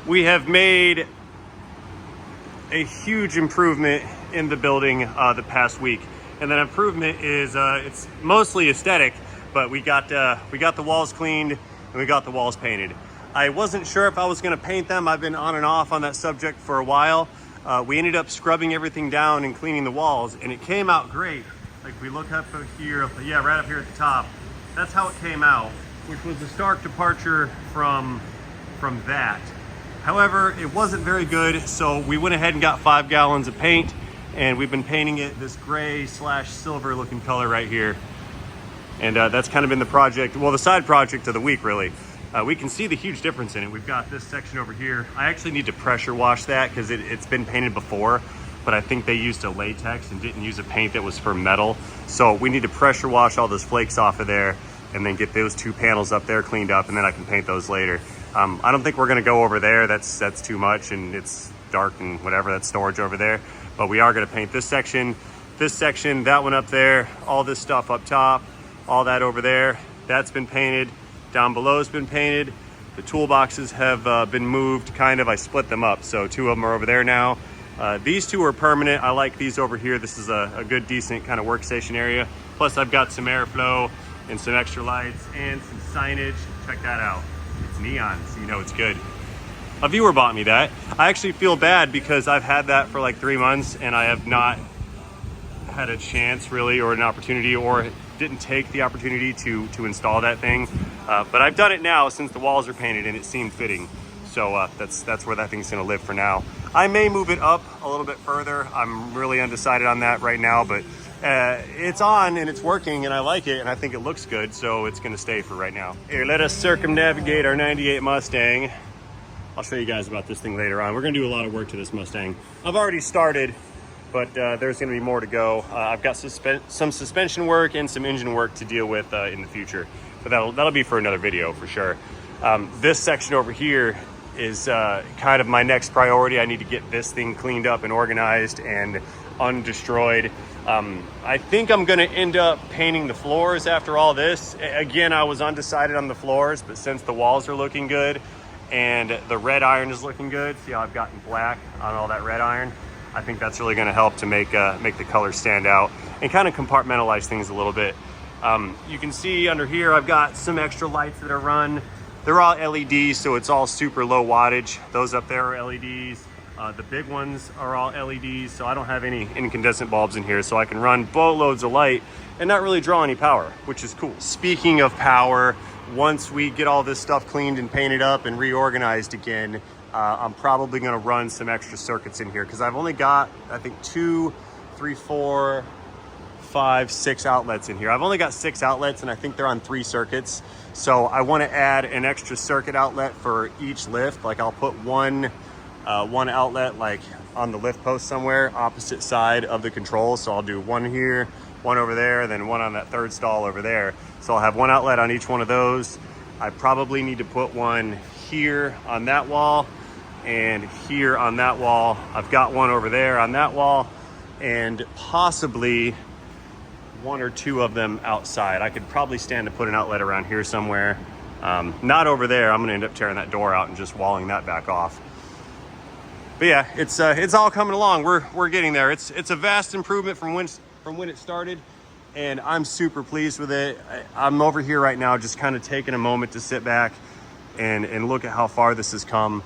We have made a huge improvement in the building the past week, and that improvement is it's mostly aesthetic, but we got the walls cleaned and we got the walls painted. I wasn't sure if I was going to paint them. I've been on and off on that subject for a while. We ended up scrubbing everything down and cleaning the walls, and it came out great. Like, we look up here, yeah, right up here at the top. That's how it came out, which was a stark departure from that. However, it wasn't very good, so we went ahead and got 5 gallons of paint, and we've been painting it this gray / silver looking color right here. And that's kind of been the project, well, the side project of the week, really. We can see the huge difference in it. We've got this section over here. I actually need to pressure wash that because it's been painted before, but I think they used a latex and didn't use a paint that was for metal. So we need to pressure wash all those flakes off of there and then get those 2 panels up there cleaned up, and then I can paint those later. I don't think we're gonna go over there. That's too much, and it's dark and whatever, that's storage over there. But we are gonna paint this section, that one up there, all this stuff up top, all that over there. That's been painted. Down below has been painted. The toolboxes have been moved, kind of. I split them up, so 2 of them are over there now. These 2 are permanent. I like these over here. This is a good, decent kind of workstation area. Plus, I've got some airflow and some extra lights and some signage. Check that out. It's neon, so you know it's good. A viewer bought me that. I actually feel bad because I've had that for like 3 months and I have not had a chance really, or an opportunity, or didn't take the opportunity to install that thing. But I've done it now since the walls are painted and it seemed fitting. So that's where that thing's gonna live for now. I may move it up a little bit further. I'm really undecided on that right now, but it's on and it's working and I like it and I think it looks good, so it's gonna stay for right now. Here, let us circumnavigate our 98 Mustang. I'll show you guys about this thing later on. We're gonna do a lot of work to this Mustang. I've already started, but there's gonna be more to go. I've got some suspension work and some engine work to deal with in the future, but that'll be for another video for sure. This section over here is kind of my next priority. I need to get this thing cleaned up and organized and undestroyed. I think I'm gonna end up painting the floors after all this. Again, I was undecided on the floors, but since the walls are looking good and the red iron is looking good, see how I've gotten black on all that red iron? I think that's really gonna help to make the color stand out and kind of compartmentalize things a little bit. You can see under here, I've got some extra lights that are run. They're all LEDs, so it's all super low wattage. Those up there are LEDs. The big ones are all LEDs, so I don't have any incandescent bulbs in here, so I can run boatloads of light and not really draw any power, which is cool. Speaking of power, once we get all this stuff cleaned and painted up and reorganized again, I'm probably gonna run some extra circuits in here because I've only got, I think, 2, 3, 4, 5, 6 outlets in here. I've only got 6 outlets and I think they're on 3 circuits. So I want to add an extra circuit outlet for each lift. Like, I'll put one outlet like on the lift post somewhere opposite side of the control. So I'll do one here, one over there, then one on that 3rd stall over there. So I'll have one outlet on each one of those. I probably need to put one here on that wall and here on that wall. I've got one over there on that wall, and possibly 1 or 2 of them outside. I could probably stand to put an outlet around here somewhere. Not over there. I'm gonna end up tearing that door out and just walling that back off. But yeah, it's all coming along. We're getting there. It's a vast improvement from when it started, and I'm super pleased with it. I'm over here right now just kind of taking a moment to sit back and look at how far this has come.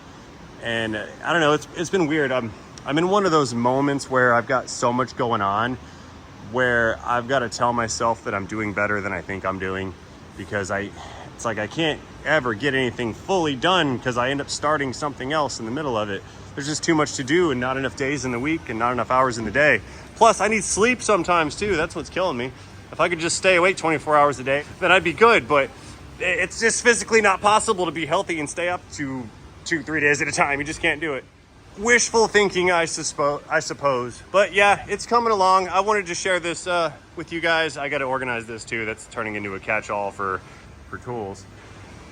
And I don't know, it's been weird. I'm in one of those moments where I've got so much going on where I've got to tell myself that I'm doing better than I think I'm doing, because it's like I can't ever get anything fully done because I end up starting something else in the middle of it. There's just too much to do and not enough days in the week and not enough hours in the day. Plus, I need sleep sometimes too. That's what's killing me. If I could just stay awake 24 hours a day, then I'd be good, but it's just physically not possible to be healthy and stay up to 2-3 days at a time. You just can't do it. Wishful thinking, I suppose. But yeah, it's coming along. I wanted to share this with you guys. I got to organize this too. That's turning into a catch-all for tools.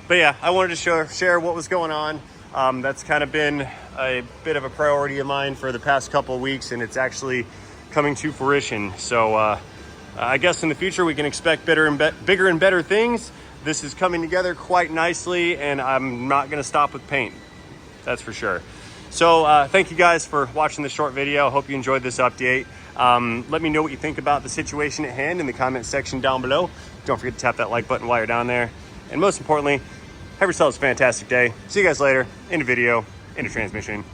But yeah, I wanted to share what was going on. That's kind of been a bit of a priority of mine for the past couple of weeks, and it's actually coming to fruition. So I guess in the future we can expect bigger and better things. This is coming together quite nicely, and I'm not going to stop with paint. That's for sure. So thank you guys for watching this short video. I hope you enjoyed this update. Let me know what you think about the situation at hand in the comment section down below. Don't forget to tap that like button while you're down there. And most importantly, have yourselves a fantastic day. See you guys later in a video, in a transmission.